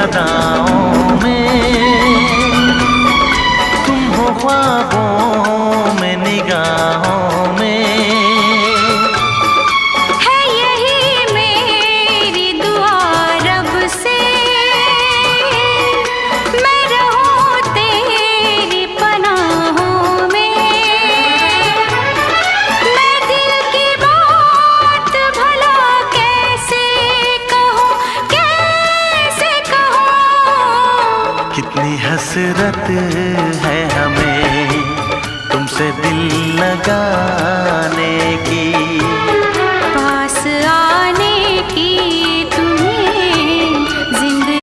अदाओं में, तुम हो ख्वाबों में निगाहों में। है यही मेरी दुआ रब से, मैं रहूं तेरी पनाहों में। मैं दिल की बात भला कैसे कहूँ, कैसे कहूँ। कितनी हसरत है हमें तुमसे दिल लगाने की।